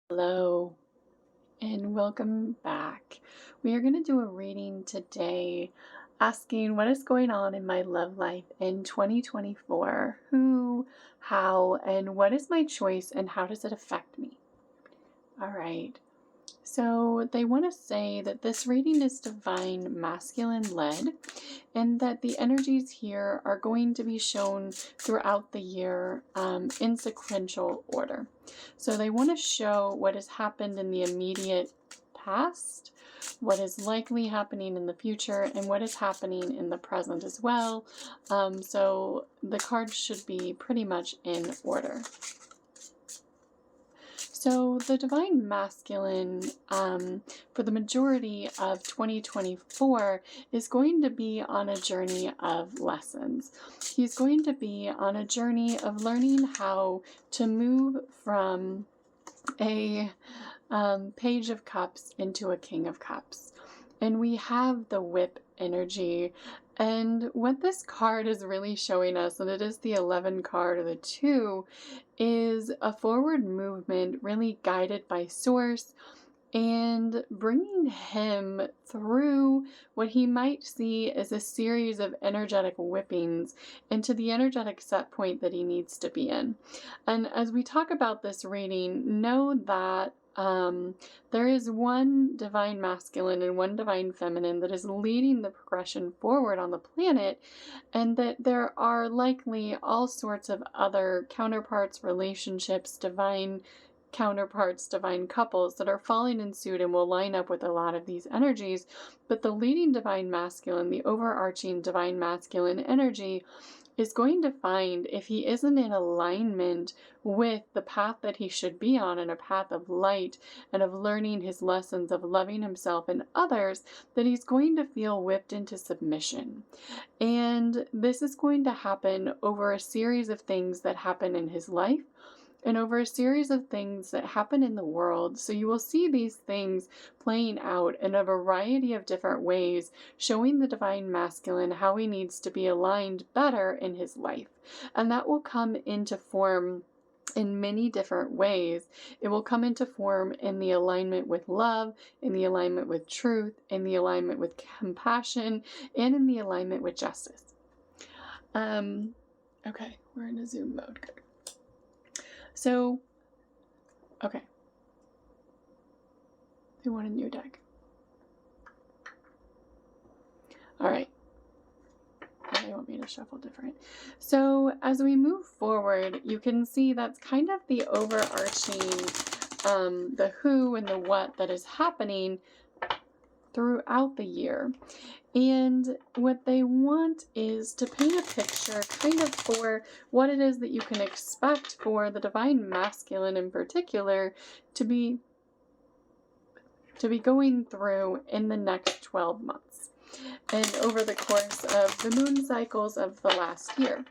Hello and welcome back. We are going to do a reading today asking what is going on in my love life in 2024, who, how, and what is my choice and how does it affect me? All right. So they want to say that this reading is divine masculine led and that the energies here are going to be shown throughout the year in sequential order. So they want to show what has happened in the immediate past, what is likely happening in the future, and what is happening in the present as well. So the cards should be pretty much in order. So the divine masculine for the majority of 2024 is going to be on a journey of lessons. He's going to be on a journey of learning how to move from a Page of Cups into a King of Cups. And we have the whip energy. And what this card is really showing us, and it is the 11 card of the 2, is a forward movement really guided by source and bringing him through what he might see as a series of energetic whippings into the energetic set point that he needs to be in. And as we talk about this reading, know that there is one divine masculine and one divine feminine that is leading the progression forward on the planet, and that there are likely all sorts of other counterparts, relationships, divine counterparts, divine couples that are falling in suit and will line up with a lot of these energies. But the leading divine masculine, the overarching divine masculine energy, is going to find, if he isn't in alignment with the path that he should be on, and a path of light and of learning his lessons of loving himself and others, that he's going to feel whipped into submission. And this is going to happen over a series of things that happen in his life and over a series of things that happen in the world. So you will see these things playing out in a variety of different ways, showing the divine masculine how he needs to be aligned better in his life. And that will come into form in many different ways. It will come into form in the alignment with love, in the alignment with truth, in the alignment with compassion, and in the alignment with justice. Okay, we're in a Zoom mode. Good. So, okay. They want a new deck. All right. They want me to shuffle different. So as we move forward, you can see that's kind of the overarching, the who and the what that is happening throughout the year. And what they want is to paint a picture kind of for what it is that you can expect for the divine masculine in particular to be going through in the next 12 months and over the course of the moon cycles of the last year.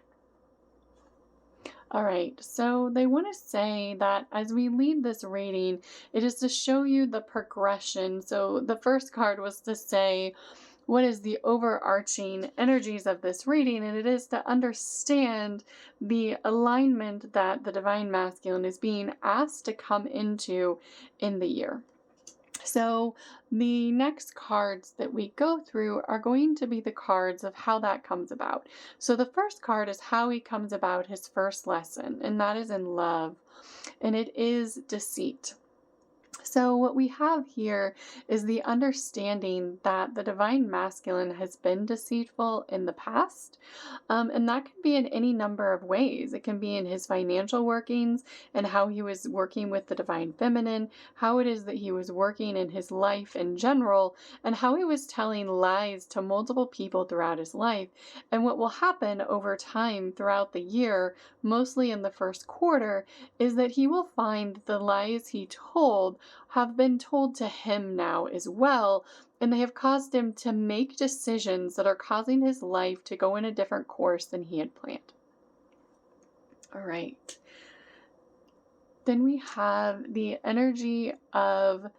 All right, so they want to say that as we lead this reading, it is to show you the progression. So the first card was to say, what is the overarching energies of this reading? And it is to understand the alignment that the divine masculine is being asked to come into in the year. So the next cards that we go through are going to be the cards of how that comes about. So the first card is how he comes about his first lesson, and that is in love, and it is deceit. So what we have here is the understanding that the divine masculine has been deceitful in the past, and that can be in any number of ways. It can be in his financial workings and how he was working with the divine feminine, how it is that he was working in his life in general, and how he was telling lies to multiple people throughout his life. And what will happen over time throughout the year, mostly in the first quarter, is that he will find the lies he told have been told to him now as well, and they have caused him to make decisions that are causing his life to go in a different course than he had planned. All right. Then we have the energy of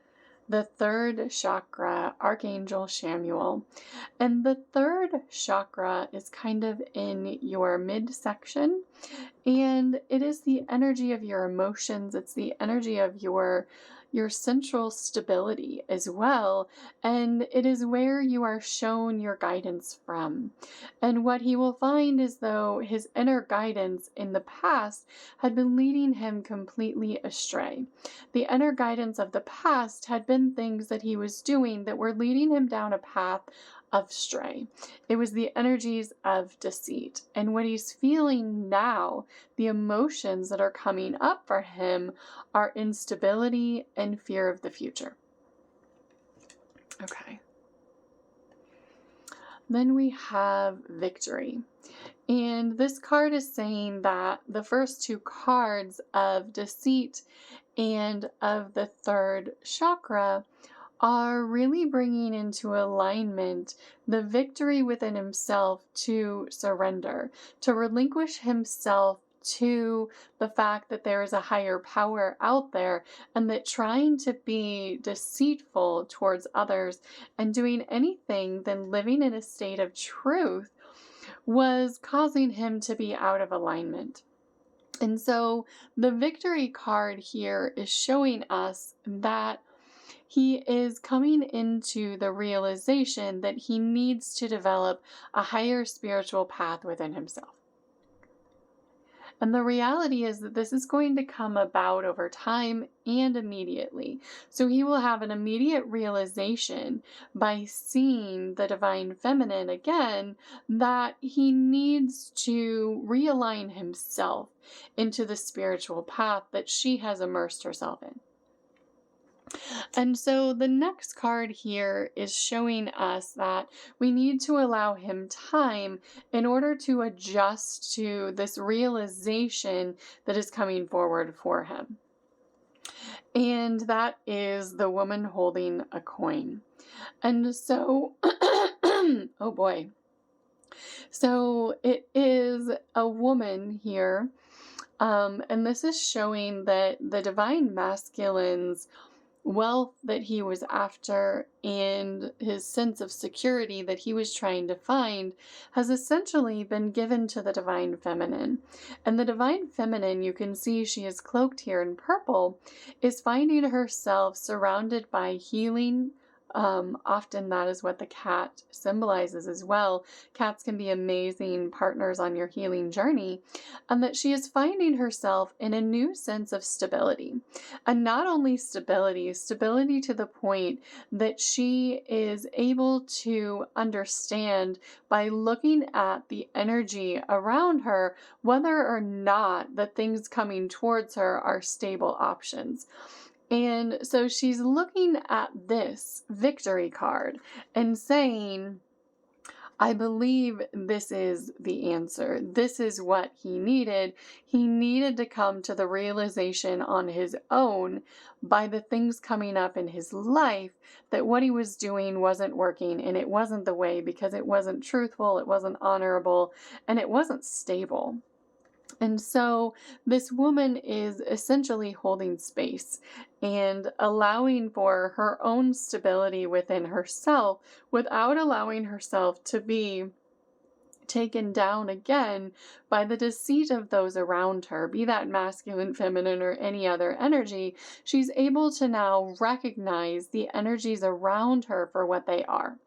the third chakra, Archangel Samuel. And the third chakra is kind of in your midsection. And it is the energy of your emotions. It's the energy of your central stability as well. And it is where you are shown your guidance from. And what he will find is though his inner guidance in the past had been leading him completely astray. The inner guidance of the past had been things that he was doing that were leading him down a path of stray. It was the energies of deceit. And what he's feeling now, the emotions that are coming up for him, are instability and fear of the future. Okay. Then we have victory. And this card is saying that the first two cards of deceit and of the third chakra are really bringing into alignment the victory within himself to surrender, to relinquish himself to the fact that there is a higher power out there, and that trying to be deceitful towards others and doing anything than living in a state of truth was causing him to be out of alignment. And so the victory card here is showing us that he is coming into the realization that he needs to develop a higher spiritual path within himself. And the reality is that this is going to come about over time and immediately. So he will have an immediate realization by seeing the divine feminine again that he needs to realign himself into the spiritual path that she has immersed herself in. And so the next card here is showing us that we need to allow him time in order to adjust to this realization that is coming forward for him. And that is the woman holding a coin. And so, oh boy. So it is a woman here. And this is showing that the divine masculine's wealth that he was after and his sense of security that he was trying to find has essentially been given to the divine feminine. And the divine feminine, you can see she is cloaked here in purple, is finding herself surrounded by healing. Often that is what the cat symbolizes as well. Cats can be amazing partners on your healing journey, and that she is finding herself in a new sense of stability. And not only stability to the point that she is able to understand by looking at the energy around her whether or not the things coming towards her are stable options. And so she's looking at this victory card and saying, I believe this is the answer. This is what he needed. He needed to come to the realization on his own by the things coming up in his life that what he was doing wasn't working, and it wasn't the way because it wasn't truthful, it wasn't honorable, and it wasn't stable. And so this woman is essentially holding space and allowing for her own stability within herself without allowing herself to be taken down again by the deceit of those around her, be that masculine, feminine, or any other energy. She's able to now recognize the energies around her for what they are,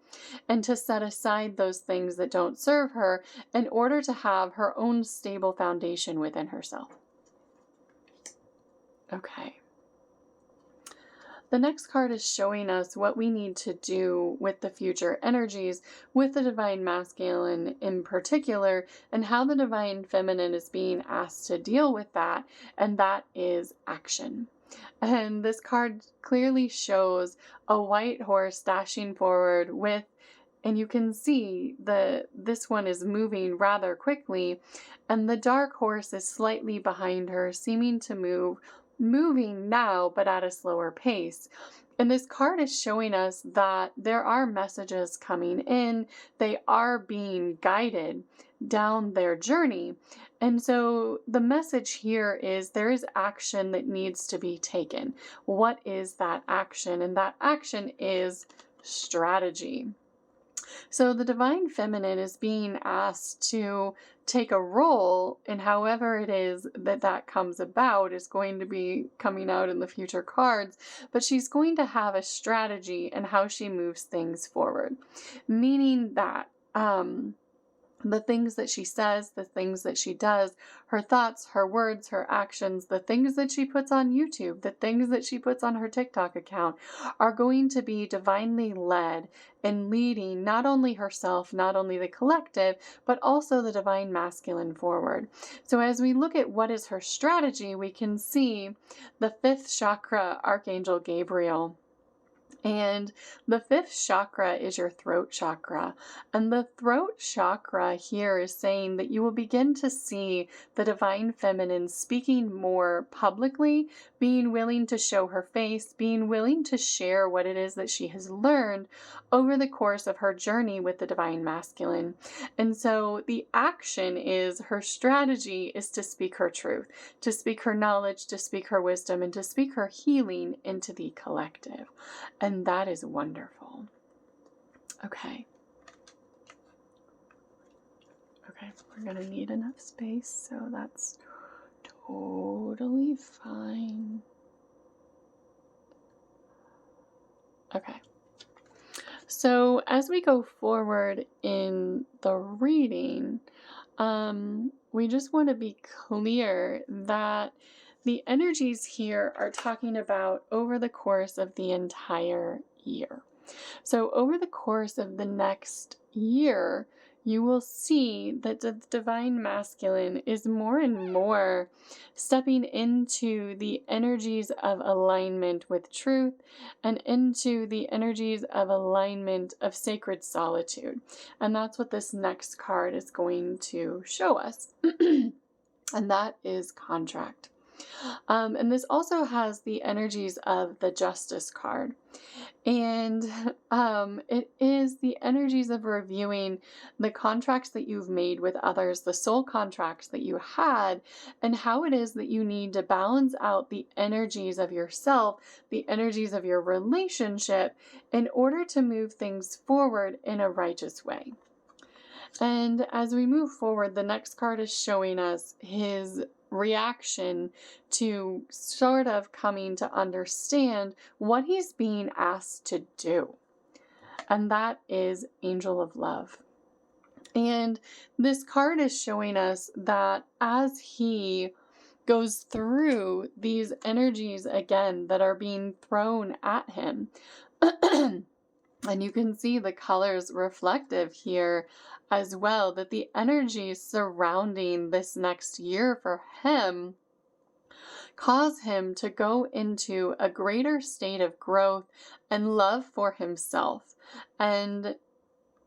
and to set aside those things that don't serve her in order to have her own stable foundation within herself. Okay. The next card is showing us what we need to do with the future energies, with the divine masculine in particular, and how the divine feminine is being asked to deal with that, and that is action. And this card clearly shows a white horse dashing forward with, and you can see this one is moving rather quickly, and the dark horse is slightly behind her, seeming to moving now, but at a slower pace. And this card is showing us that there are messages coming in. They are being guided down their journey. And so the message here is there is action that needs to be taken. What is that action? And that action is strategy. So the divine feminine is being asked to take a role in however it is that that comes about is going to be coming out in the future cards, but she's going to have a strategy in how she moves things forward, meaning that the things that she says, the things that she does, her thoughts, her words, her actions, the things that she puts on YouTube, the things that she puts on her TikTok account are going to be divinely led in leading not only herself, not only the collective, but also the divine masculine forward. So as we look at what is her strategy, we can see the 5th chakra, Archangel Gabriel. And the 5th chakra is your throat chakra. And the throat chakra here is saying that you will begin to see the divine feminine speaking more publicly, being willing to show her face, being willing to share what it is that she has learned over the course of her journey with the divine masculine. And so the action is, her strategy is to speak her truth, to speak her knowledge, to speak her wisdom, and to speak her healing into the collective. And that is wonderful. Okay. Okay, we're going to need enough space, so that's totally fine. Okay. So as we go forward in the reading, we just want to be clear that the energies here are talking about over the course of the entire year. So over the course of the next year, you will see that the divine masculine is more and more stepping into the energies of alignment with truth and into the energies of alignment of sacred solitude. And that's what this next card is going to show us. And that is contract. And this also has the energies of the Justice card. And it is the energies of reviewing the contracts that you've made with others, the soul contracts that you had, and how it is that you need to balance out the energies of yourself, the energies of your relationship, in order to move things forward in a righteous way. And as we move forward, the next card is showing us his reaction to sort of coming to understand what he's being asked to do. And that is Angel of Love. And this card is showing us that as he goes through these energies again that are being thrown at him, and you can see the colors reflective here as well, that the energies surrounding this next year for him cause him to go into a greater state of growth and love for himself. And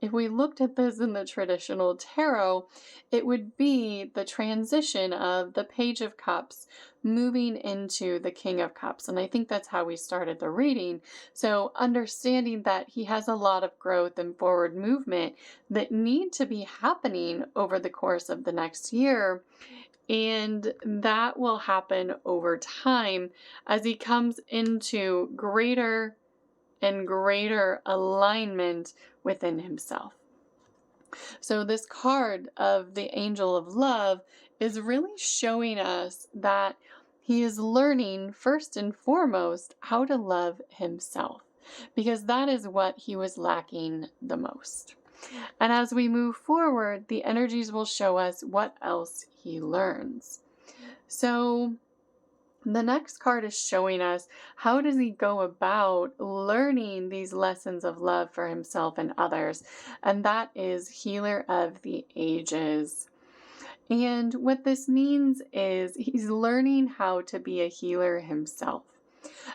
if we looked at this in the traditional tarot, it would be the transition of the Page of Cups moving into the King of Cups. And I think that's how we started the reading. So understanding that he has a lot of growth and forward movement that need to be happening over the course of the next year. And that will happen over time as he comes into greater and greater alignment within himself. So this card of the Angel of Love is really showing us that he is learning first and foremost how to love himself, because that is what he was lacking the most. And as we move forward, the energies will show us what else he learns. So the next card is showing us how does he go about learning these lessons of love for himself and others. And that is Healer of the Ages. And what this means is he's learning how to be a healer himself.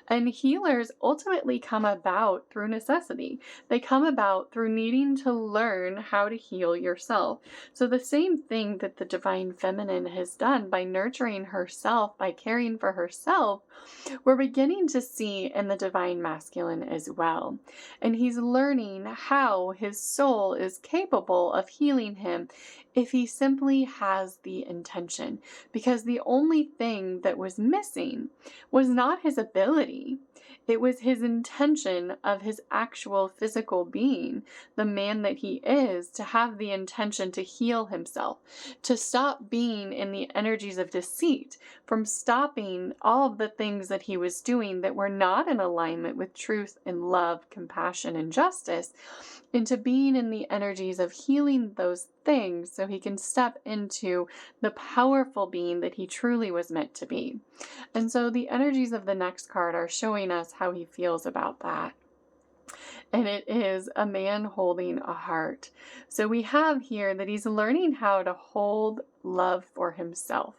And healers ultimately come about through necessity. They come about through needing to learn how to heal yourself. So the same thing that the divine feminine has done by nurturing herself, by caring for herself, we're beginning to see in the divine masculine as well. And he's learning how his soul is capable of healing him if he simply has the intention. Because the only thing that was missing was not his ability. body. It was his intention of his actual physical being, the man that he is, to have the intention to heal himself, to stop being in the energies of deceit, from stopping all of the things that he was doing that were not in alignment with truth and love, compassion, and justice, into being in the energies of healing those things so he can step into the powerful being that he truly was meant to be. And so the energies of the next card are showing us how he feels about that. And it is a man holding a heart. So we have here that he's learning how to hold love for himself.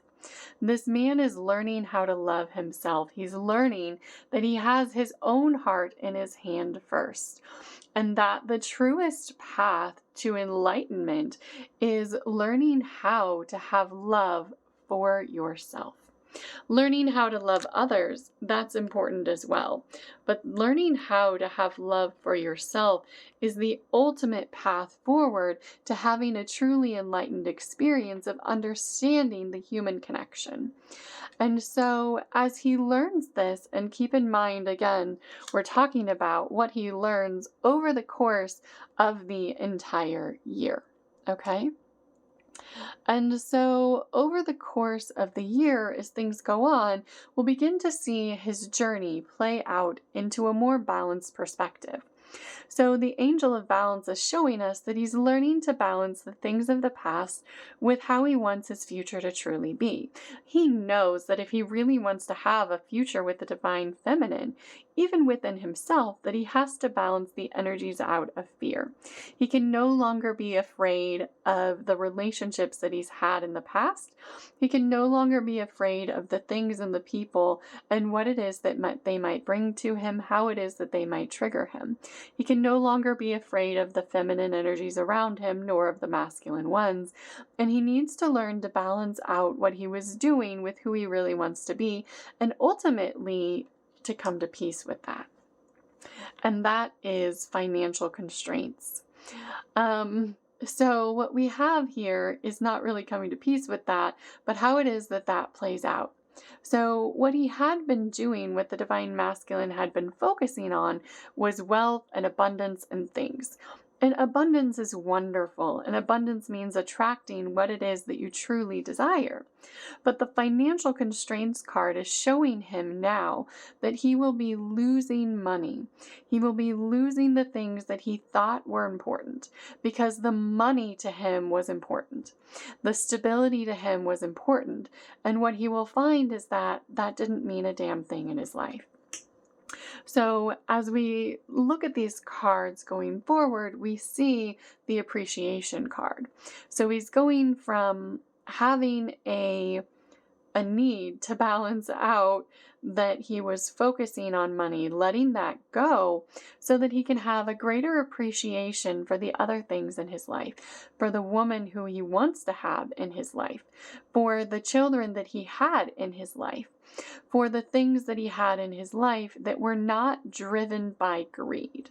This man is learning how to love himself. He's learning that he has his own heart in his hand first. And that the truest path to enlightenment is learning how to have love for yourself. Learning how to love others, that's important as well. But learning how to have love for yourself is the ultimate path forward to having a truly enlightened experience of understanding the human connection. And so as he learns this, and keep in mind, again, we're talking about what he learns over the course of the entire year, okay? And so over the course of the year, as things go on, we'll begin to see his journey play out into a more balanced perspective. So the angel of balance is showing us that he's learning to balance the things of the past with how he wants his future to truly be. He knows that if he really wants to have a future with the divine feminine, even within himself, that he has to balance the energies out of fear. He can no longer be afraid of the relationships that he's had in the past. He can no longer be afraid of the things and the people and what it is that they might bring to him, how it is that they might trigger him. He can no longer be afraid of the feminine energies around him, nor of the masculine ones. And he needs to learn to balance out what he was doing with who he really wants to be, and ultimately to come to peace with that. And that is financial constraints. So what we have here is not really coming to peace with that, but how it is that that plays out. So what he had been doing, what the divine masculine had been focusing on, was wealth and abundance and things. And abundance is wonderful, and abundance means attracting what it is that you truly desire. But the financial constraints card is showing him now that he will be losing money. He will be losing the things that he thought were important, because the money to him was important. The stability to him was important. And what he will find is that that didn't mean a damn thing in his life. So as we look at these cards going forward, we see the appreciation card. So he's going from having a need to balance out that he was focusing on money, letting that go so that he can have a greater appreciation for the other things in his life, for the woman who he wants to have in his life, for the children that he had in his life, for the things that he had in his life that were not driven by greed.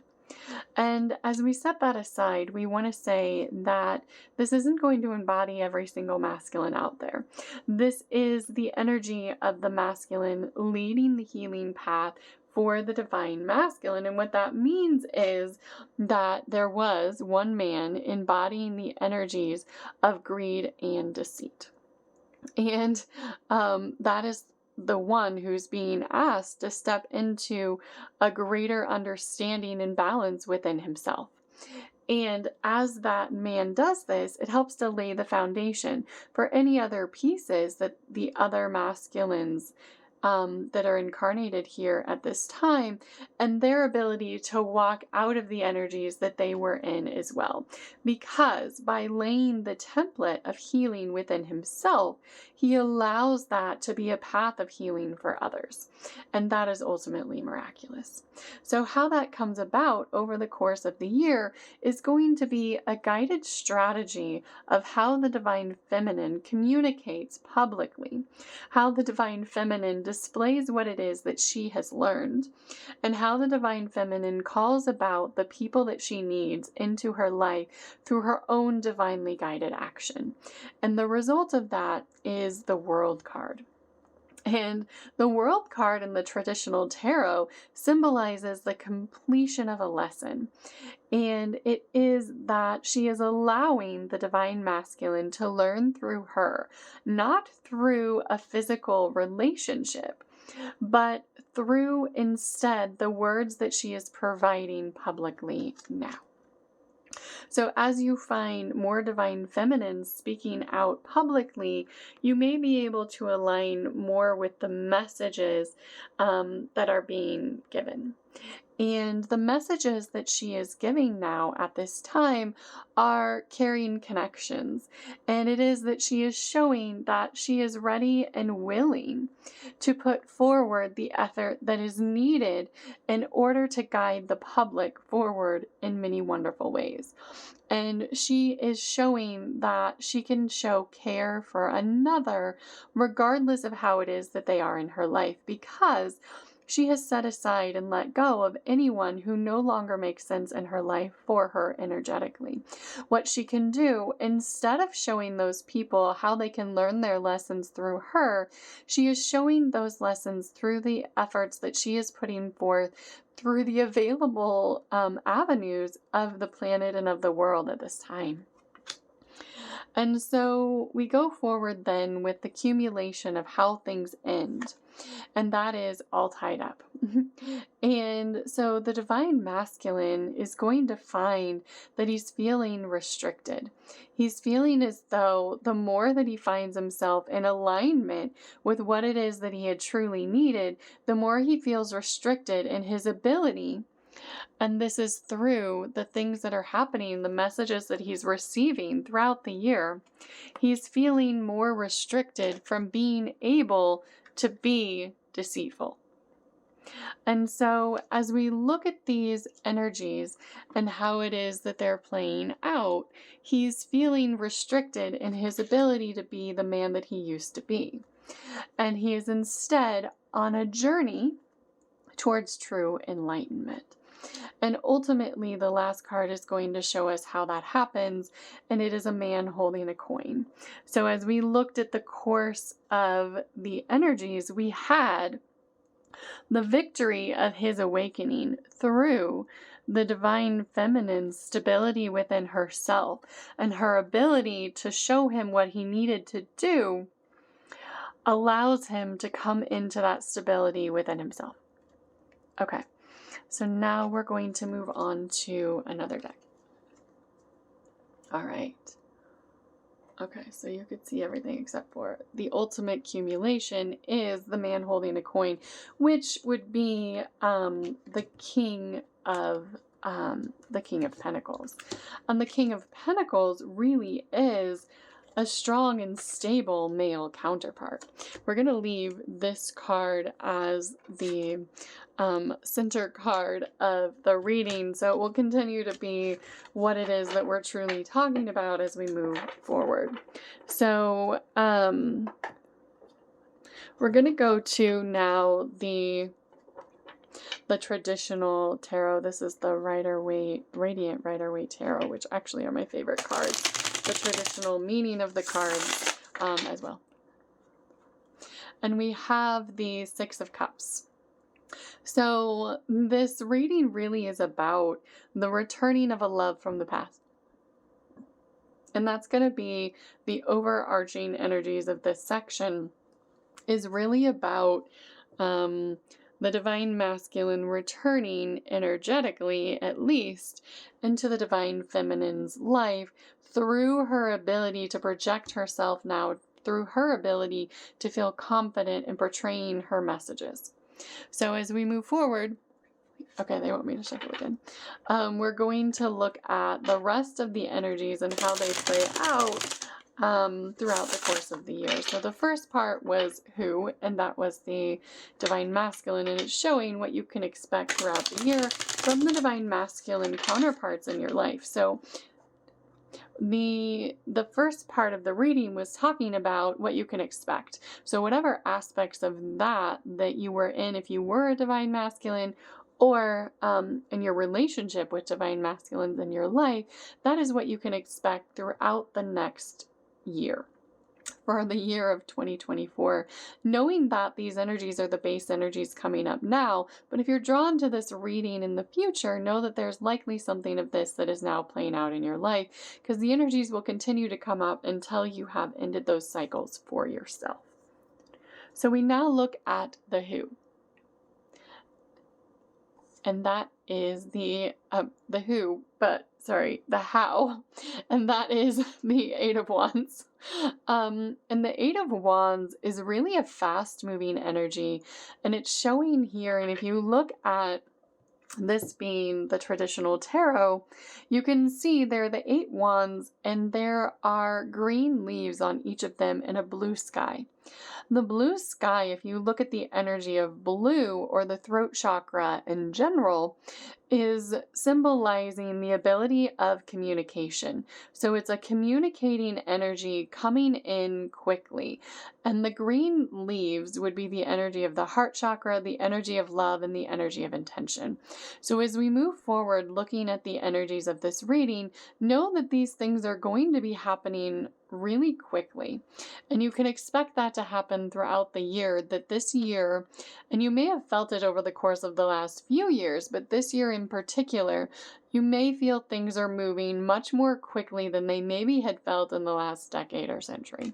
And as we set that aside, we want to say that this isn't going to embody every single masculine out there. This is the energy of the masculine leading the healing path for the divine masculine. And what that means is that there was one man embodying the energies of greed and deceit. And that is the one who's being asked to step into a greater understanding and balance within himself. And as that man does this, it helps to lay the foundation for any other pieces that the other masculines that are incarnated here at this time, and their ability to walk out of the energies that they were in as well. Because by laying the template of healing within himself, he allows that to be a path of healing for others. And that is ultimately miraculous. So how that comes about over the course of the year is going to be a guided strategy of how the divine feminine communicates publicly, how the divine feminine displays what it is that she has learned, and how the divine feminine calls about the people that she needs into her life through her own divinely guided action. And the result of that is the World card. And the World card in the traditional tarot symbolizes the completion of a lesson. And it is that she is allowing the divine masculine to learn through her, not through a physical relationship, but through instead the words that she is providing publicly now. So as you find more divine feminines speaking out publicly, you may be able to align more with the messages that are being given. And the messages that she is giving now at this time are carrying connections. And it is that she is showing that she is ready and willing to put forward the effort that is needed in order to guide the public forward in many wonderful ways. And she is showing that she can show care for another, regardless of how it is that they are in her life, because she has set aside and let go of anyone who no longer makes sense in her life for her energetically. What she can do, instead of showing those people how they can learn their lessons through her, she is showing those lessons through the efforts that she is putting forth through the available avenues of the planet and of the world at this time. And so we go forward then with the accumulation of how things end. And that is all tied up. And so the divine masculine is going to find that he's feeling restricted. He's feeling as though the more that he finds himself in alignment with what it is that he had truly needed, the more he feels restricted in his ability. And this is through the things that are happening, the messages that he's receiving throughout the year. He's feeling more restricted from being able to be deceitful. And so as we look at these energies and how it is that they're playing out, he's feeling restricted in his ability to be the man that he used to be. And he is instead on a journey towards true enlightenment. And ultimately, the last card is going to show us how that happens, and it is a man holding a coin. So as we looked at the course of the energies, we had the victory of his awakening through the divine feminine's stability within herself and her ability to show him what he needed to do allows him to come into that stability within himself. Okay. So now we're going to move on to another deck. All right. Okay, so you could see everything except for the ultimate accumulation is the man holding a coin, which would be the King of Pentacles. And the King of Pentacles really is a strong and stable male counterpart. We're going to leave this card as the center card of the reading, so it will continue to be what it is that we're truly talking about as we move forward. So we're going to go to now the traditional tarot. This is the Rider-Waite, Radiant Rider-Waite Tarot, which actually are my favorite cards. The traditional meaning of the cards as well. And we have the Six of Cups. So this reading really is about the returning of a love from the past. And that's going to be the overarching energies of this section, is really about the divine masculine returning energetically, at least, into the divine feminine's life through her ability to project herself now, through her ability to feel confident in portraying her messages. So as we move forward, okay, they want me to shuffle again. We're going to look at the rest of the energies and how they play out throughout the course of the year. So the first part was who, and that was the divine masculine, and it's showing what you can expect throughout the year from the divine masculine counterparts in your life. So the first part of the reading was talking about what you can expect. So whatever aspects of that you were in, if you were a divine masculine, or in your relationship with divine masculines in your life, that is what you can expect throughout the next year for the year of 2024, knowing that these energies are the base energies coming up now. But if you're drawn to this reading in the future, know that there's likely something of this that is now playing out in your life, because the energies will continue to come up until you have ended those cycles for yourself. So we now look at the who. And that is the how, and that is the Eight of Wands. And the Eight of Wands is really a fast-moving energy, and it's showing here, and if you look at this being the traditional tarot, you can see there are the 8 wands, and there are green leaves on each of them in a blue sky. The blue sky, if you look at the energy of blue or the throat chakra in general, is symbolizing the ability of communication. So it's a communicating energy coming in quickly. And the green leaves would be the energy of the heart chakra, the energy of love, and the energy of intention. So as we move forward looking at the energies of this reading, know that these things are going to be happening really quickly. And you can expect that to happen throughout the year, that this year, and you may have felt it over the course of the last few years, but this year in particular, you may feel things are moving much more quickly than they maybe had felt in the last decade or century.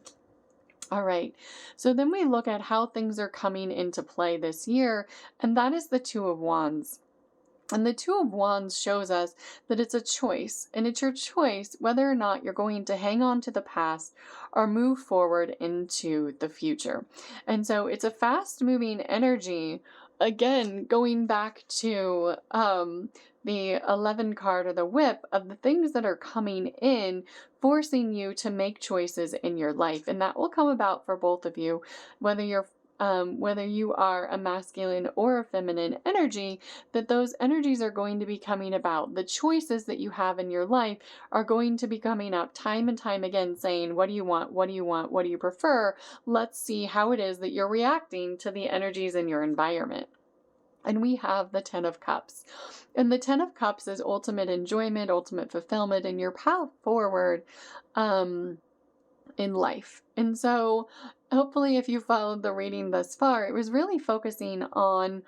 All right, so then we look at how things are coming into play this year, and that is the Two of Wands. And the Two of Wands shows us that it's a choice, and it's your choice whether or not you're going to hang on to the past or move forward into the future. And so it's a fast-moving energy, again, going back to the 11 card or the whip of the things that are coming in, forcing you to make choices in your life. And that will come about for both of you, whether you are a masculine or a feminine energy, that those energies are going to be coming about. The choices that you have in your life are going to be coming up time and time again, saying, what do you want? What do you want? What do you prefer? Let's see how it is that you're reacting to the energies in your environment. And we have the Ten of Cups. And the Ten of Cups is ultimate enjoyment, ultimate fulfillment, and your path forward in life. And so hopefully if you followed the reading thus far, it was really focusing on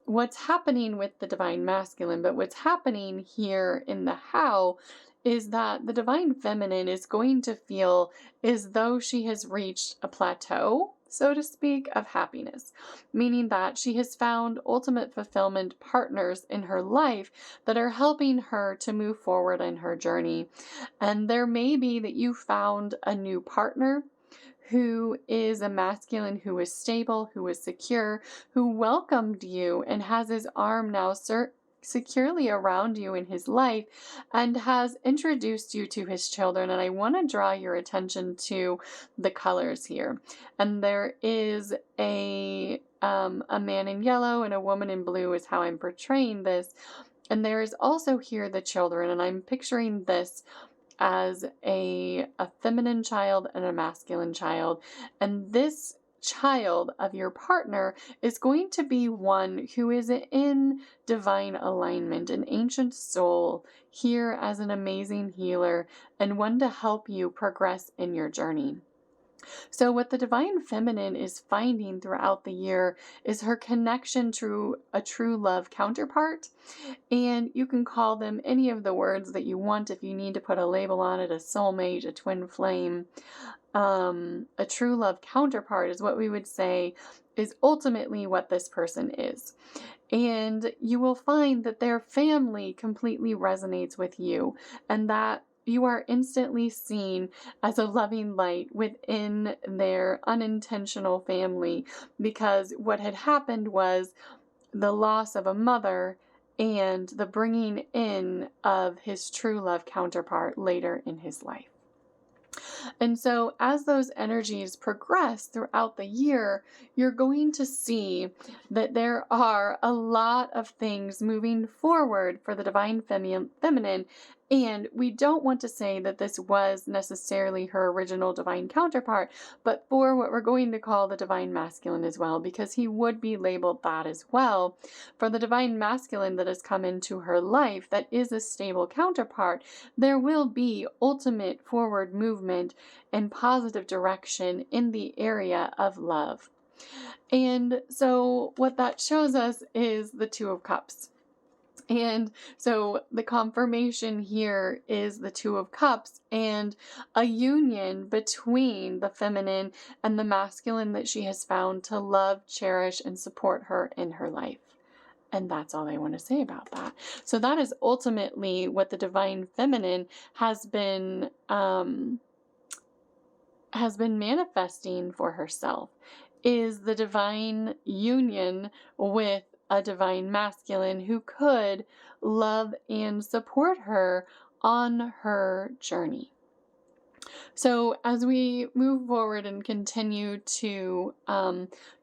what's happening with the divine masculine, but what's happening here in the how is that the divine feminine is going to feel as though she has reached a plateau, so to speak, of happiness, meaning that she has found ultimate fulfillment partners in her life that are helping her to move forward in her journey. And there may be that you found a new partner who is a masculine, who is stable, who is secure, who welcomed you and has his arm now securely around you in his life and has introduced you to his children. And I want to draw your attention to the colors here. And there is a man in yellow and a woman in blue is how I'm portraying this. And there is also here the children, and I'm picturing this as a feminine child and a masculine child. And this child of your partner is going to be one who is in divine alignment, an ancient soul here as an amazing healer, and one to help you progress in your journey. So what the divine feminine is finding throughout the year is her connection to a true love counterpart. And you can call them any of the words that you want if you need to put a label on it: a soulmate, a twin flame. A true love counterpart is what we would say is ultimately what this person is. And you will find that their family completely resonates with you, and that you are instantly seen as a loving light within their unintentional family, because what had happened was the loss of a mother and the bringing in of his true love counterpart later in his life. And so as those energies progress throughout the year, you're going to see that there are a lot of things moving forward for the divine feminine And we don't want to say that this was necessarily her original divine counterpart, but for what we're going to call the divine masculine as well, because he would be labeled that as well. For the divine masculine that has come into her life, that is a stable counterpart, there will be ultimate forward movement and positive direction in the area of love. And so what that shows us is the Two of Cups. And so the confirmation here is the Two of Cups and a union between the feminine and the masculine that she has found to love, cherish, and support her in her life. And that's all I want to say about that. So that is ultimately what the divine feminine has been manifesting for herself, is the divine union with a divine masculine who could love and support her on her journey. So as we move forward and continue to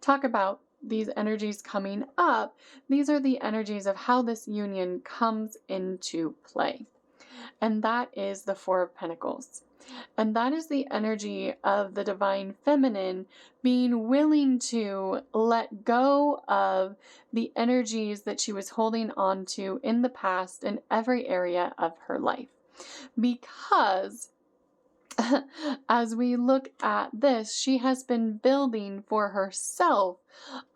talk about these energies coming up, these are the energies of how this union comes into play. And that is the Four of Pentacles. And that is the energy of the divine feminine being willing to let go of the energies that she was holding on to in the past in every area of her life. Because as we look at this, she has been building for herself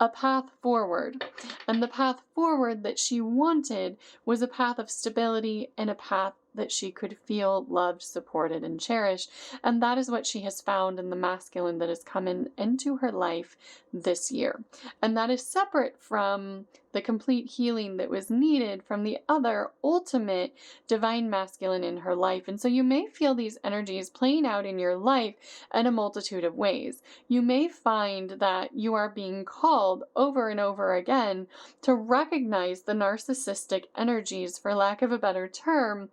a path forward. And the path forward that she wanted was a path of stability and a path that she could feel loved, supported, and cherished. And that is what she has found in the masculine that has come into her life this year. And that is separate from the complete healing that was needed from the other ultimate divine masculine in her life. And so you may feel these energies playing out in your life in a multitude of ways. You may find that you are being called over and over again to recognize the narcissistic energies, for lack of a better term,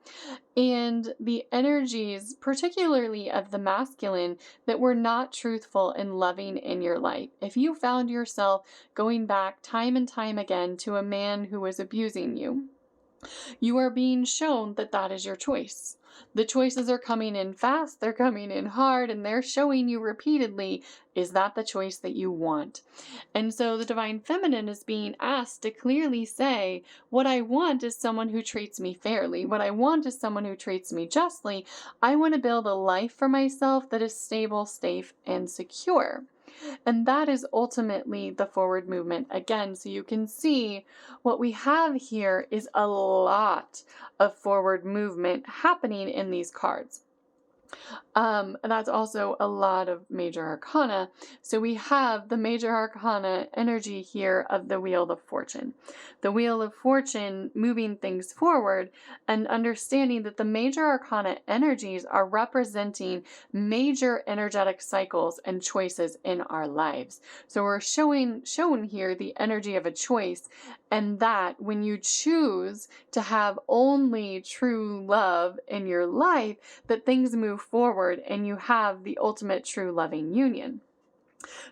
and the energies, particularly of the masculine, that were not truthful and loving in your life. If you found yourself going back time and time again to a man who was abusing you, you are being shown that that is your choice. The choices are coming in fast, they're coming in hard, and they're showing you repeatedly, is that the choice that you want? And so the divine feminine is being asked to clearly say, what I want is someone who treats me fairly. What I want is someone who treats me justly. I want to build a life for myself that is stable, safe, and secure. And that is ultimately the forward movement again. So you can see what we have here is a lot of forward movement happening in these cards. That's also a lot of major arcana. So we have the major arcana energy here of the Wheel of Fortune. The Wheel of Fortune moving things forward and understanding that the major arcana energies are representing major energetic cycles and choices in our lives. So we're shown here the energy of a choice, and that when you choose to have only true love in your life, that things move forward and you have the ultimate true loving union.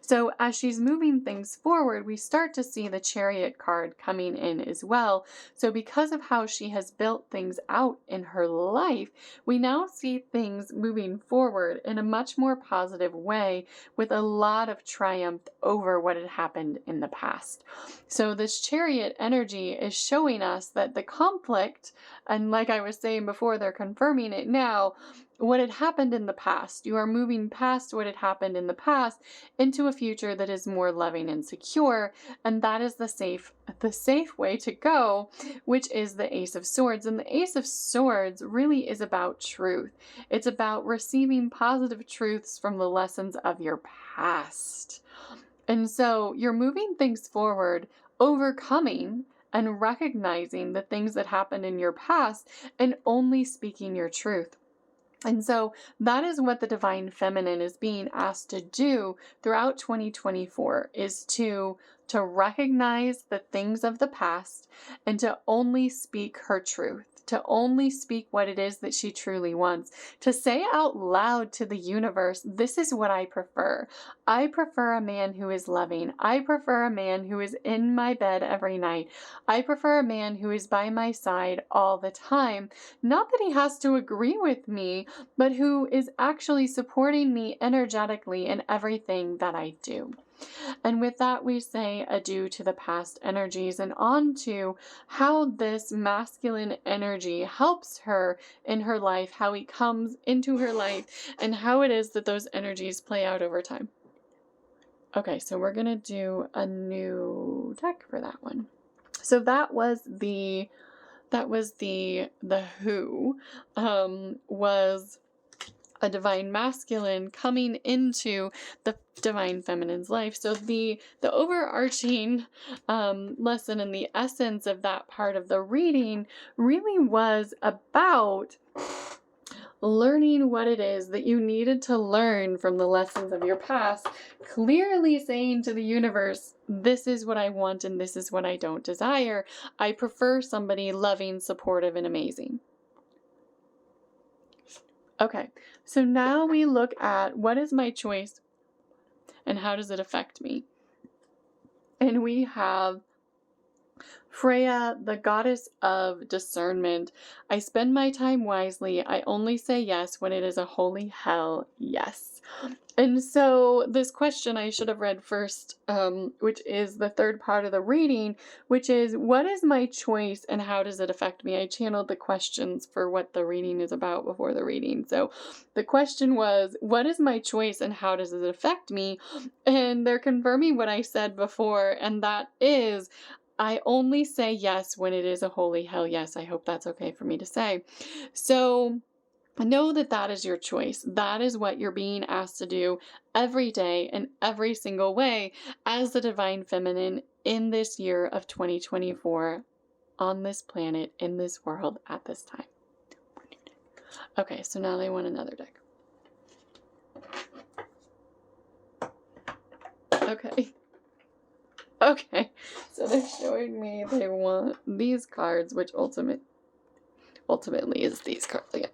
So as she's moving things forward, we start to see the Chariot card coming in as well. So because of how she has built things out in her life, we now see things moving forward in a much more positive way with a lot of triumph over what had happened in the past. So this Chariot energy is showing us that the conflict, and like I was saying before, they're confirming it now, what had happened in the past. You are moving past what had happened in the past into a future that is more loving and secure, and that is the safe way to go, which is the Ace of Swords. And the Ace of Swords really is about truth. It's about receiving positive truths from the lessons of your past. And so you're moving things forward, overcoming and recognizing the things that happened in your past and only speaking your truth. And so that is what the divine feminine is being asked to do throughout 2024, is to to recognize the things of the past and to only speak her truth, to only speak what it is that she truly wants, to say out loud to the universe, this is what I prefer. I prefer a man who is loving. I prefer a man who is in my bed every night. I prefer a man who is by my side all the time. Not that he has to agree with me, but who is actually supporting me energetically in everything that I do. And with that, we say adieu to the past energies and on to how this masculine energy helps her in her life, how he comes into her life, and how it is that those energies play out over time. Okay, so we're going to do a new deck for that one. So that was the who was a divine masculine coming into the divine feminine's life. So the overarching lesson and the essence of that part of the reading really was about learning what it is that you needed to learn from the lessons of your past, clearly saying to the universe, this is what I want and this is what I don't desire. I prefer somebody loving, supportive, and amazing. Okay, so now we look at what is my choice and how does it affect me? And we have Freya, the goddess of discernment. I spend my time wisely. I only say yes when it is a holy hell yes. And so this question I should have read first, which is the third part of the reading, which is, what is my choice and how does it affect me? I channeled the questions for what the reading is about before the reading. So the question was, what is my choice and how does it affect me? And they're confirming what I said before, and that is, I only say yes when it is a holy hell yes. I hope that's okay for me to say. So know that that is your choice. That is what you're being asked to do every day in every single way as the divine feminine in this year of 2024 on this planet, in this world, at this time. Okay, so now they want another deck. Okay, so they're showing me they want these cards, which ultimately is these cards again.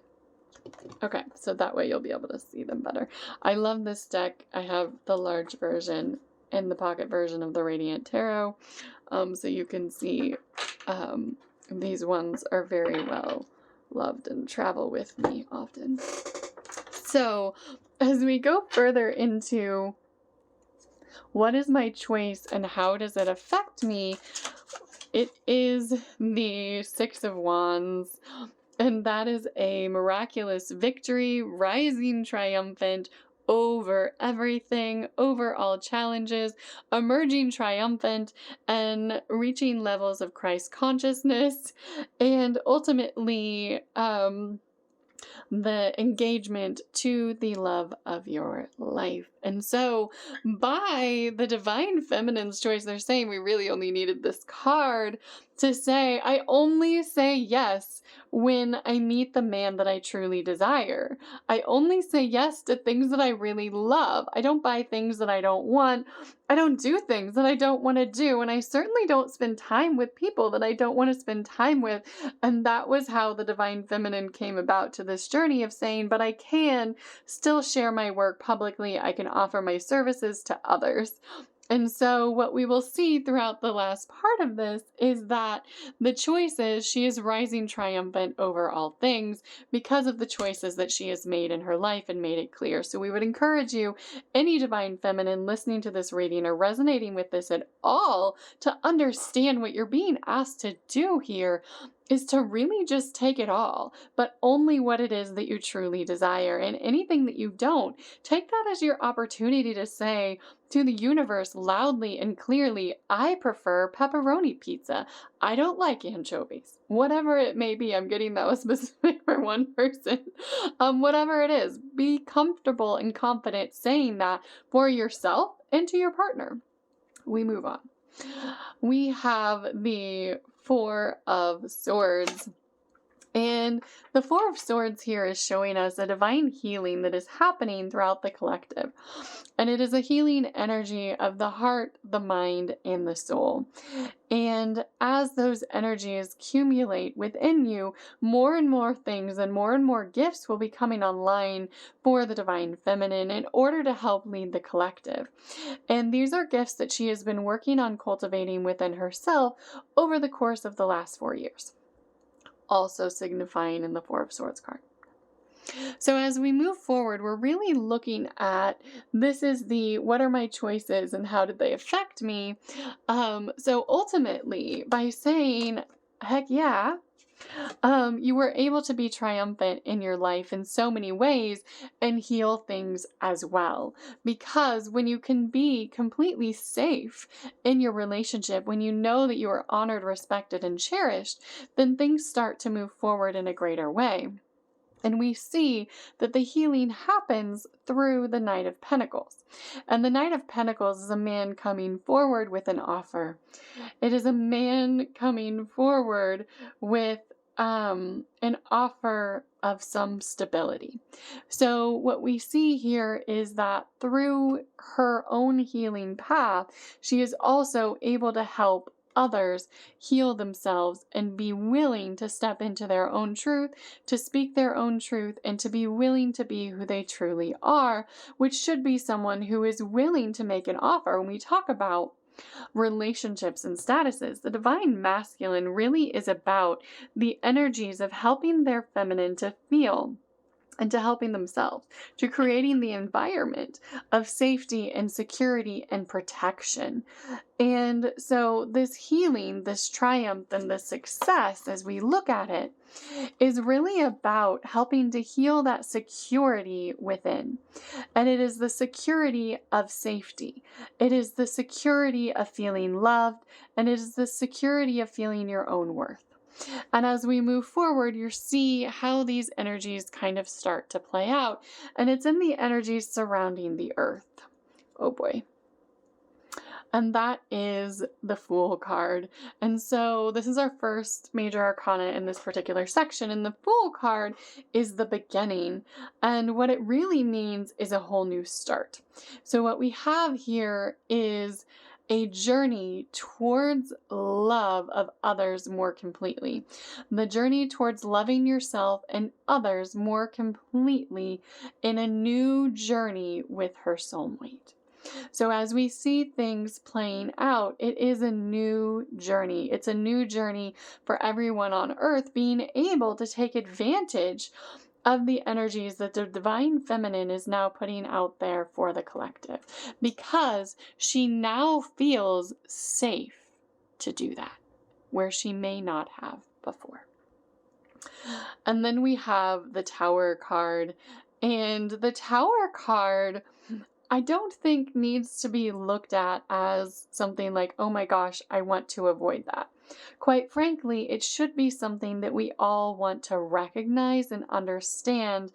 Okay, so that way you'll be able to see them better. I love this deck. I have the large version and the pocket version of the Radiant Tarot. So you can see these ones are very well loved and travel with me often. So as we go further into what is my choice and how does it affect me, it is the Six of Wands. And that is a miraculous victory, rising triumphant over everything, over all challenges, emerging triumphant and reaching levels of Christ consciousness, and ultimately the engagement to the love of your life. And so by the divine feminine's choice, they're saying we really only needed this card to say, I only say yes when I meet the man that I truly desire. I only say yes to things that I really love. I don't buy things that I don't want. I don't do things that I don't want to do. And I certainly don't spend time with people that I don't want to spend time with. And that was how the divine feminine came about to this journey of saying, but I can still share my work publicly. I can offer my services to others. And so what we will see throughout the last part of this is that the choices, she is rising triumphant over all things because of the choices that she has made in her life and made it clear. So we would encourage you, any divine feminine listening to this reading or resonating with this at all, to understand what you're being asked to do here is to really just take it all, but only what it is that you truly desire. And anything that you don't, take that as your opportunity to say to the universe loudly and clearly, I prefer pepperoni pizza. I don't like anchovies. Whatever it may be, I'm getting that was specific for one person. Whatever it is, be comfortable and confident saying that for yourself and to your partner. We move on. We have the Four of Swords. And the Four of Swords here is showing us a divine healing that is happening throughout the collective. And it is a healing energy of the heart, the mind, and the soul. And as those energies accumulate within you, more and more things and more gifts will be coming online for the Divine Feminine in order to help lead the collective. And these are gifts that she has been working on cultivating within herself over the course of the last 4 years. Also signifying in the Four of Swords card. So as we move forward, we're really looking at, this is the, what are my choices and how did they affect me? So ultimately, by saying, heck yeah, you were able to be triumphant in your life in so many ways and heal things as well. Because when you can be completely safe in your relationship, when you know that you are honored, respected, and cherished, then things start to move forward in a greater way. And we see that the healing happens through the Knight of Pentacles. And the Knight of Pentacles is a man coming forward with an offer. It is a man coming forward with an offer of some stability. So what we see here is that through her own healing path, she is also able to help others heal themselves and be willing to step into their own truth, to speak their own truth, and to be willing to be who they truly are, which should be someone who is willing to make an offer. When we talk about relationships and statuses, the Divine Masculine really is about the energies of helping their feminine to feel and to helping themselves, to creating the environment of safety and security and protection. And so this healing, this triumph, and this success, as we look at it, is really about helping to heal that security within. And it is the security of safety. It is the security of feeling loved, and it is the security of feeling your own worth. And as we move forward, you see how these energies kind of start to play out. And it's in the energies surrounding the earth. Oh boy. And that is the Fool card. And so this is our first major arcana in this particular section. And the Fool card is the beginning. And what it really means is a whole new start. So what we have here is a journey towards love of others more completely. The journey towards loving yourself and others more completely in a new journey with her soulmate. So as we see things playing out, it is a new journey. It's a new journey for everyone on earth being able to take advantage of the energies that the Divine Feminine is now putting out there for the collective, because she now feels safe to do that, where she may not have before. And then we have the Tower card, and the Tower card, I don't think needs to be looked at as something like, oh my gosh, I want to avoid that. Quite frankly, it should be something that we all want to recognize and understand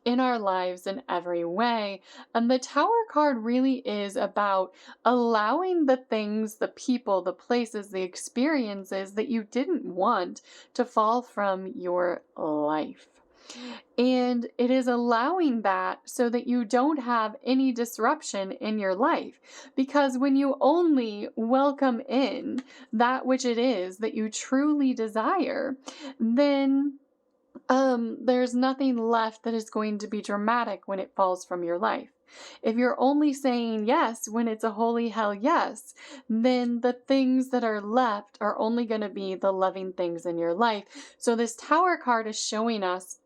in our lives in every way. And the Tower card really is about allowing the things, the people, the places, the experiences that you didn't want to fall from your life. And it is allowing that so that you don't have any disruption in your life. Because when you only welcome in that which it is that you truly desire, then there's nothing left that is going to be dramatic when it falls from your life. If you're only saying yes when it's a holy hell yes, then the things that are left are only going to be the loving things in your life. So this Tower card is showing us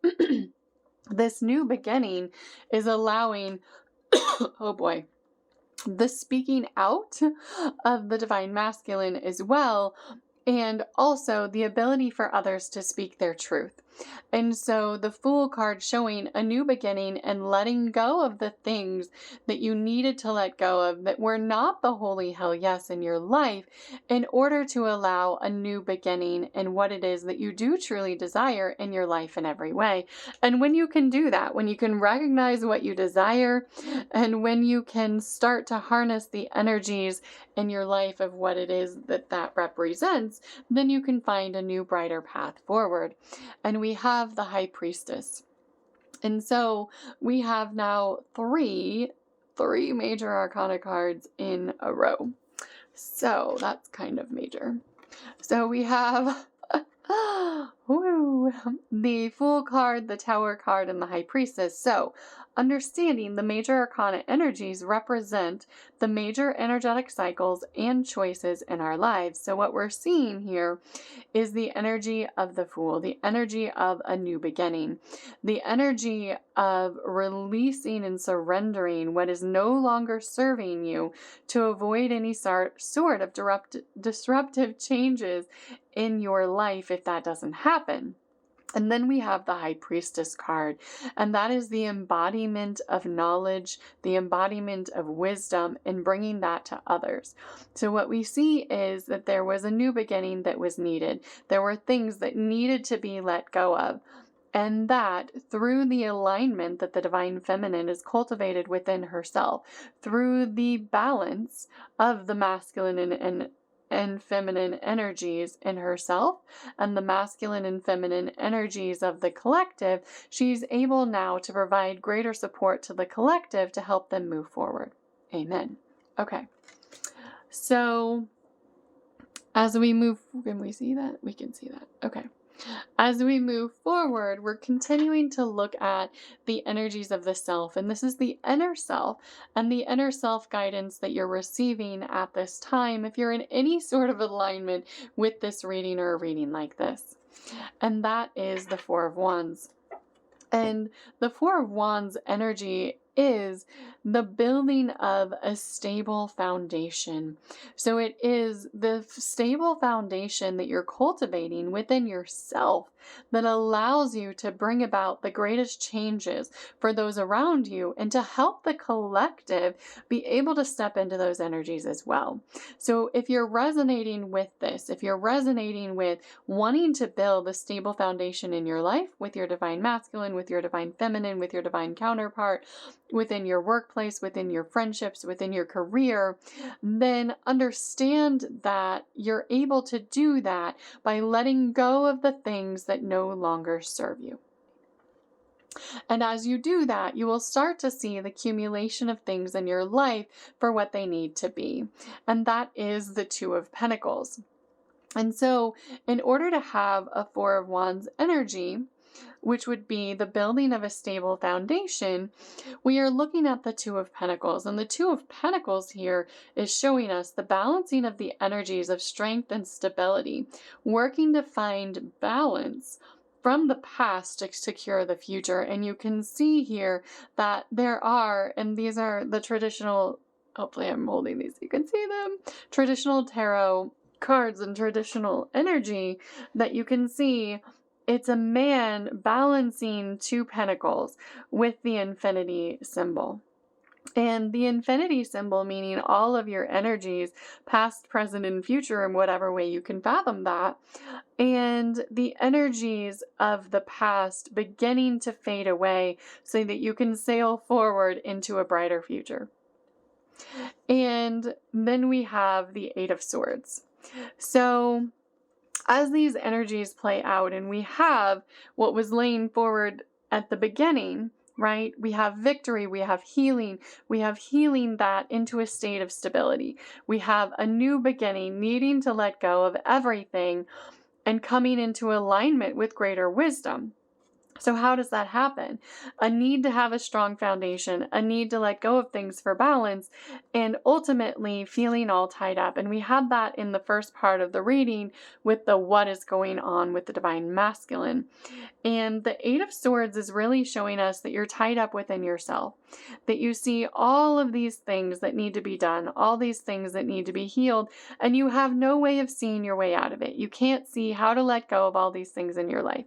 this new beginning is allowing, oh boy, the speaking out of the Divine Masculine as well, and also the ability for others to speak their truth. And so the Fool card showing a new beginning and letting go of the things that you needed to let go of that were not the holy hell yes in your life, in order to allow a new beginning in what it is that you do truly desire in your life in every way. And when you can do that, when you can recognize what you desire, and when you can start to harness the energies in your life of what it is that that represents, then you can find a new brighter path forward. And then we have the High Priestess. And so we have now three major arcana cards in a row. So that's kind of major. So we have the Fool card, the Tower card, and the High Priestess. So understanding the major arcana energies represent the major energetic cycles and choices in our lives. So what we're seeing here is the energy of the Fool, the energy of a new beginning, the energy of releasing and surrendering what is no longer serving you to avoid any sort of disruptive changes in your life if that doesn't happen. And then we have the High Priestess card, and that is the embodiment of knowledge, the embodiment of wisdom, and bringing that to others. So what we see is that there was a new beginning that was needed. There were things that needed to be let go of. And that through the alignment that the Divine Feminine is cultivated within herself, through the balance of the masculine and feminine energies in herself and the masculine and feminine energies of the collective, she's able now to provide greater support to the collective to help them move forward. Amen. Okay. So as we move, can we see that? We can see that. Okay. As we move forward, we're continuing to look at the energies of the self, and this is the inner self and the inner self guidance that you're receiving at this time if you're in any sort of alignment with this reading or a reading like this. And that is the Four of Wands. And the Four of Wands energy is the building of a stable foundation. So it is the stable foundation that you're cultivating within yourself that allows you to bring about the greatest changes for those around you and to help the collective be able to step into those energies as well. So if you're resonating with this, if you're resonating with wanting to build a stable foundation in your life with your divine masculine, with your divine feminine, with your divine counterpart, within your workplace, within your friendships, within your career, then understand that you're able to do that by letting go of the things that no longer serve you. And as you do that, you will start to see the accumulation of things in your life for what they need to be. And that is the Two of Pentacles. And so in order to have a Four of Wands energy, which would be the building of a stable foundation, we are looking at the Two of Pentacles. And the Two of Pentacles here is showing us the balancing of the energies of strength and stability, working to find balance from the past to secure the future. And you can see here that there are, and these are the traditional, hopefully I'm holding these so you can see them, traditional tarot cards and traditional energy that you can see. It's a man balancing two pentacles with the infinity symbol. And the infinity symbol meaning all of your energies, past, present, and future in whatever way you can fathom that. And the energies of the past beginning to fade away so that you can sail forward into a brighter future. And then we have the Eight of Swords. So as these energies play out and we have what was laying forward at the beginning, right? We have victory, we have healing that into a state of stability. We have a new beginning, needing to let go of everything and coming into alignment with greater wisdom. So how does that happen? A need to have a strong foundation, a need to let go of things for balance, and ultimately feeling all tied up. And we had that in the first part of the reading with the what is going on with the divine masculine. And the Eight of Swords is really showing us that you're tied up within yourself, that you see all of these things that need to be done, all these things that need to be healed, and you have no way of seeing your way out of it. You can't see how to let go of all these things in your life.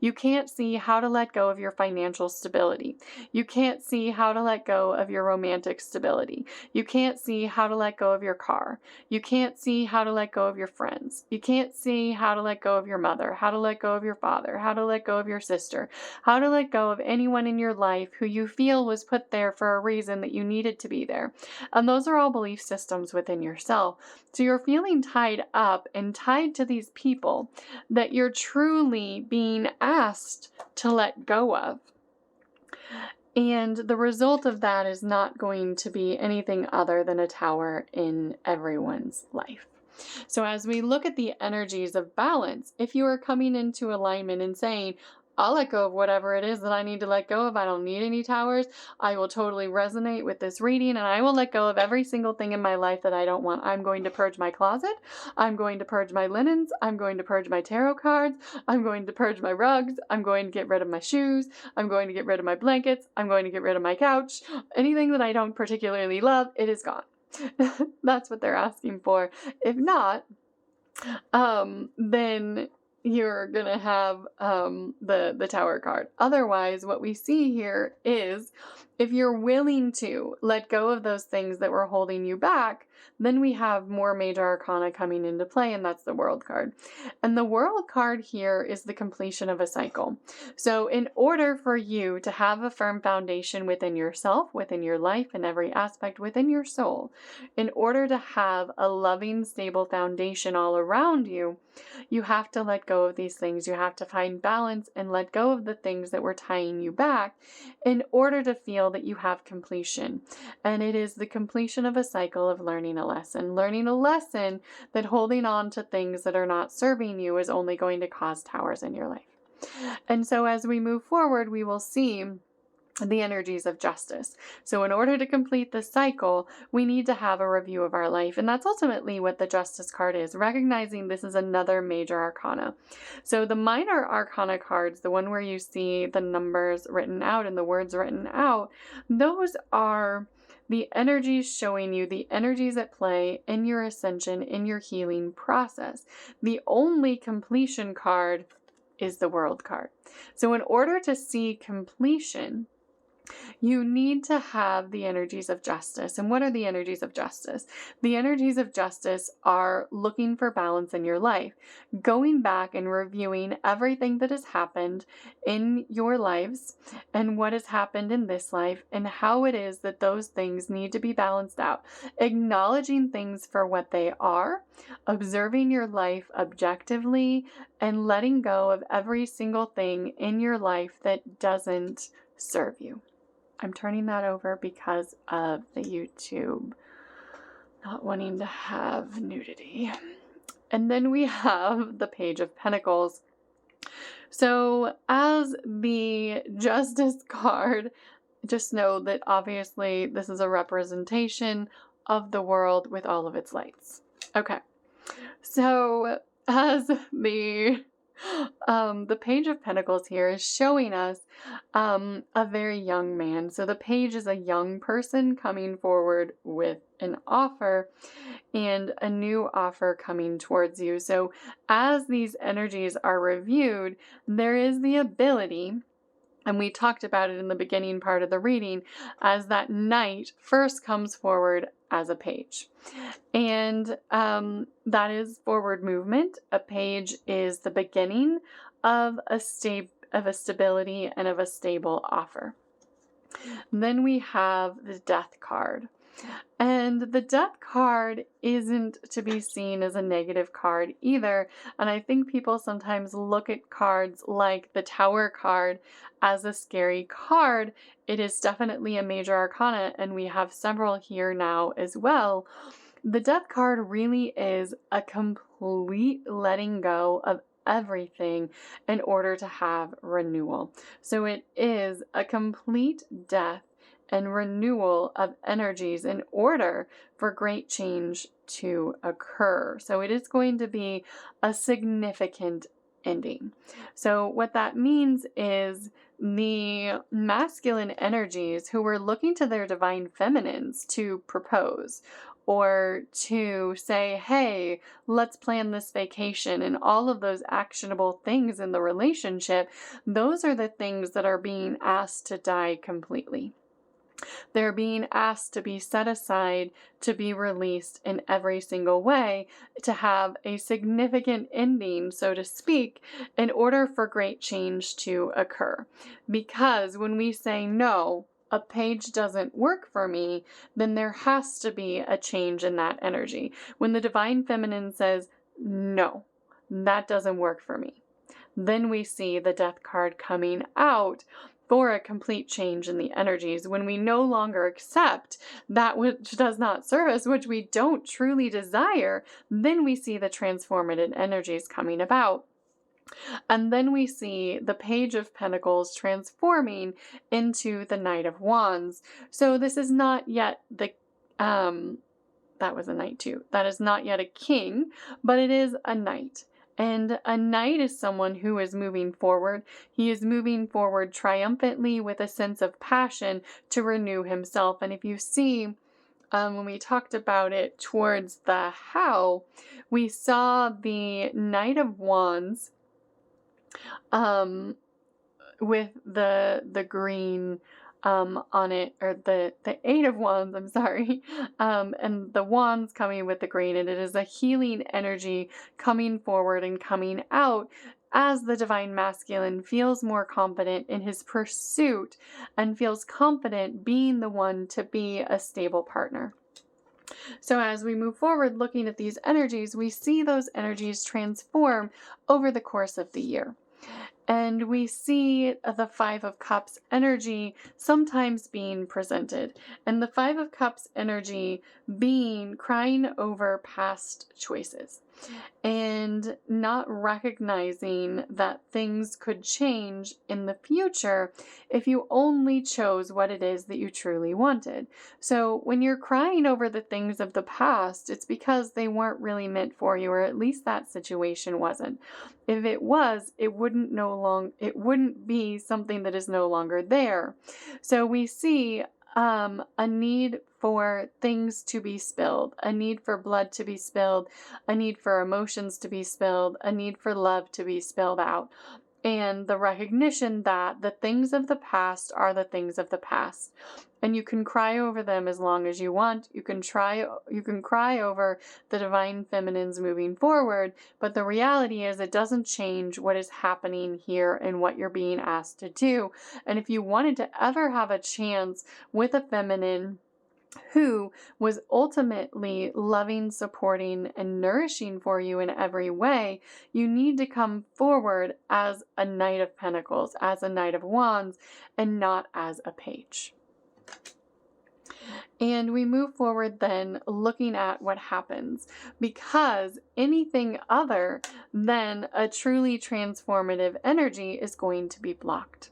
You can't see how to let go of your financial stability. You can't see how to let go of your romantic stability. You can't see how to let go of your car. You can't see how to let go of your friends. You can't see how to let go of your mother, how to let go of your father, how to let go of your sister, how to let go of anyone in your life who you feel was put there for a reason that you needed to be there. And those are all belief systems within yourself. So you're feeling tied up and tied to these people that you're truly being asked to let go of. And the result of that is not going to be anything other than a tower in everyone's life. So as we look at the energies of balance, if you are coming into alignment and saying, I'll let go of whatever it is that I need to let go of. I don't need any towers. I will totally resonate with this reading, and I will let go of every single thing in my life that I don't want. I'm going to purge my closet. I'm going to purge my linens. I'm going to purge my tarot cards. I'm going to purge my rugs. I'm going to get rid of my shoes. I'm going to get rid of my blankets. I'm going to get rid of my couch. Anything that I don't particularly love, it is gone. That's what they're asking for. If not, then you're gonna have the tower card. Otherwise, what we see here is if you're willing to let go of those things that were holding you back, then we have more major arcana coming into play, and that's the world card. And the world card here is the completion of a cycle. So in order for you to have a firm foundation within yourself, within your life, and every aspect within your soul, in order to have a loving, stable foundation all around you, you have to let go of these things. You have to find balance and let go of the things that were tying you back in order to feel that you have completion. And it is the completion of a cycle of learning a lesson that holding on to things that are not serving you is only going to cause towers in your life. And so as we move forward, we will see the energies of justice. So in order to complete the cycle, we need to have a review of our life. And that's ultimately what the justice card is, recognizing this is another major arcana. So the minor arcana cards, the one where you see the numbers written out and the words written out, those are the energies showing you the energies at play in your ascension, in your healing process. The only completion card is the world card. So in order to see completion, you need to have the energies of justice. And what are the energies of justice? The energies of justice are looking for balance in your life, going back and reviewing everything that has happened in your lives and what has happened in this life and how it is that those things need to be balanced out, acknowledging things for what they are, observing your life objectively, and letting go of every single thing in your life that doesn't serve you. I'm turning that over because of the YouTube not wanting to have nudity. And then we have the Page of Pentacles. So as the Justice card, just know that obviously this is a representation of the world with all of its lights. Okay, so as the Page of Pentacles here is showing us a very young man. So the page is a young person coming forward with an offer and a new offer coming towards you. So as these energies are reviewed, there is the ability, and we talked about it in the beginning part of the reading, as that knight first comes forward as a page. And that is forward movement. A page is the beginning of a stability and of a stable offer. Then we have the Death card. And the Death card isn't to be seen as a negative card either. And I think people sometimes look at cards like the Tower card as a scary card. It is definitely a major arcana, and we have several here now as well. The Death card really is a complete letting go of everything in order to have renewal. So it is a complete death and renewal of energies in order for great change to occur. So it is going to be a significant ending. So what that means is the masculine energies who were looking to their divine feminines to propose, or to say, hey, let's plan this vacation, and all of those actionable things in the relationship, those are the things that are being asked to die completely. They're being asked to be set aside, to be released in every single way, to have a significant ending, so to speak, in order for great change to occur. Because when we say no, a page doesn't work for me, then there has to be a change in that energy. When the divine feminine says, no, that doesn't work for me, then we see the death card coming out for a complete change in the energies. When we no longer accept that which does not serve us, which we don't truly desire, then we see the transformative energies coming about. And then we see the Page of Pentacles transforming into the Knight of Wands. So this is not yet the, that was a knight too. That is not yet a king, but it is a knight. And a knight is someone who is moving forward. He is moving forward triumphantly with a sense of passion to renew himself. And if you see, when we talked about it towards the how, we saw the Knight of Wands with the green on it, or the Eight of Wands, I'm sorry, and the wands coming with the green, and it is a healing energy coming forward and coming out as the divine masculine feels more confident in his pursuit and feels confident being the one to be a stable partner. So as we move forward looking at these energies, we see those energies transform over the course of the year. And we see the Five of Cups energy sometimes being presented. And the Five of Cups energy being crying over past choices and not recognizing that things could change in the future if you only chose what it is that you truly wanted. So when you're crying over the things of the past, it's because they weren't really meant for you, or at least that situation wasn't. If it was, it wouldn't be something that is no longer there. So we see a need for things to be spilled, a need for blood to be spilled, a need for emotions to be spilled, a need for love to be spilled out. And the recognition that the things of the past are the things of the past. And you can cry over them as long as you want. You can cry over the divine feminines moving forward, but the reality is it doesn't change what is happening here and what you're being asked to do. And if you wanted to ever have a chance with a feminine who was ultimately loving, supporting, and nourishing for you in every way, you need to come forward as a Knight of Pentacles, as a Knight of Wands, and not as a page. And we move forward then looking at what happens, because anything other than a truly transformative energy is going to be blocked.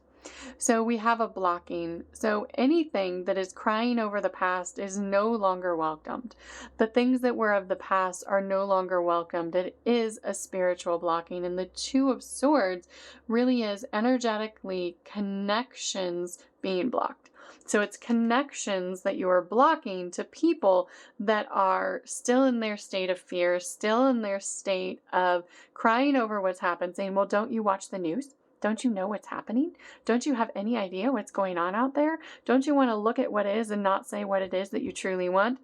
So we have a blocking. So anything that is crying over the past is no longer welcomed. The things that were of the past are no longer welcomed. It is a spiritual blocking. And the Two of Swords really is energetically connections being blocked. So it's connections that you are blocking to people that are still in their state of fear, still in their state of crying over what's happened, saying, well, don't you watch the news? Don't you know what's happening? Don't you have any idea what's going on out there? Don't you want to look at what is and not say what it is that you truly want?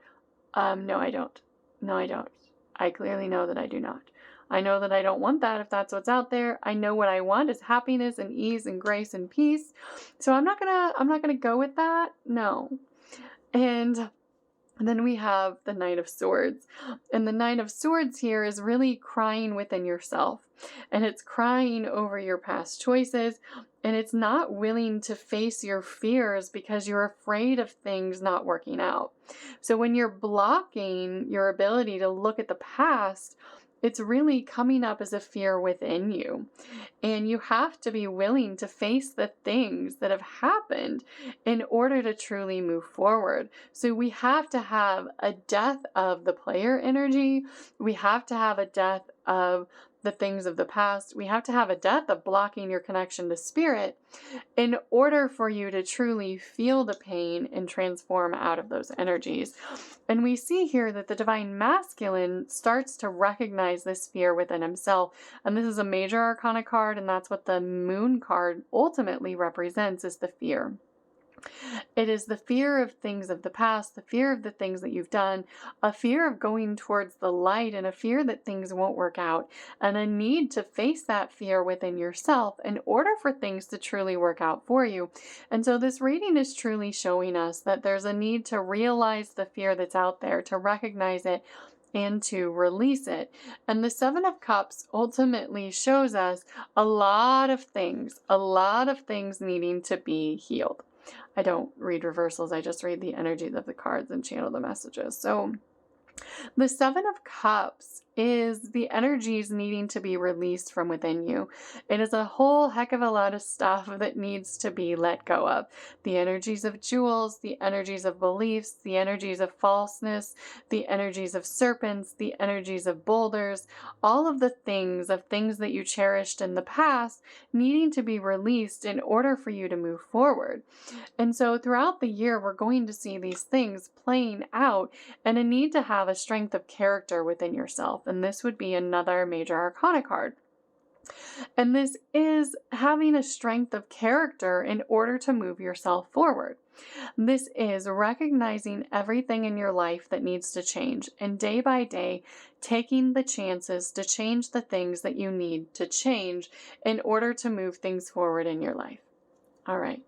No, I don't. No, I don't. I clearly know that I do not. I know that I don't want that if that's what's out there. I know what I want is happiness and ease and grace and peace. So I'm not gonna go with that. No. And then we have the Knight of Swords. And the Knight of Swords here is really crying within yourself. And it's crying over your past choices. And it's not willing to face your fears because you're afraid of things not working out. So when you're blocking your ability to look at the past, it's really coming up as a fear within you. And you have to be willing to face the things that have happened in order to truly move forward. So we have to have a death of the player energy. We have to have a death of the things of the past. We have to have a death of blocking your connection to spirit in order for you to truly feel the pain and transform out of those energies. And we see here that the divine masculine starts to recognize this fear within himself. And this is a major arcana card, and that's what the moon card ultimately represents, is the fear. It is the fear of things of the past, the fear of the things that you've done, a fear of going towards the light, and a fear that things won't work out, and a need to face that fear within yourself in order for things to truly work out for you. And so this reading is truly showing us that there's a need to realize the fear that's out there, to recognize it, and to release it. And the Seven of Cups ultimately shows us a lot of things needing to be healed. I don't read reversals, I just read the energies of the cards and channel the messages. So the Seven of Cups is the energies needing to be released from within you. It is a whole heck of a lot of stuff that needs to be let go of. The energies of jewels, the energies of beliefs, the energies of falseness, the energies of serpents, the energies of boulders, all of the things that you cherished in the past needing to be released in order for you to move forward. And so throughout the year, we're going to see these things playing out, and a need to have a strength of character within yourself. And this would be another major arcana card. And this is having a strength of character in order to move yourself forward. This is recognizing everything in your life that needs to change, and day by day, taking the chances to change the things that you need to change in order to move things forward in your life. All right.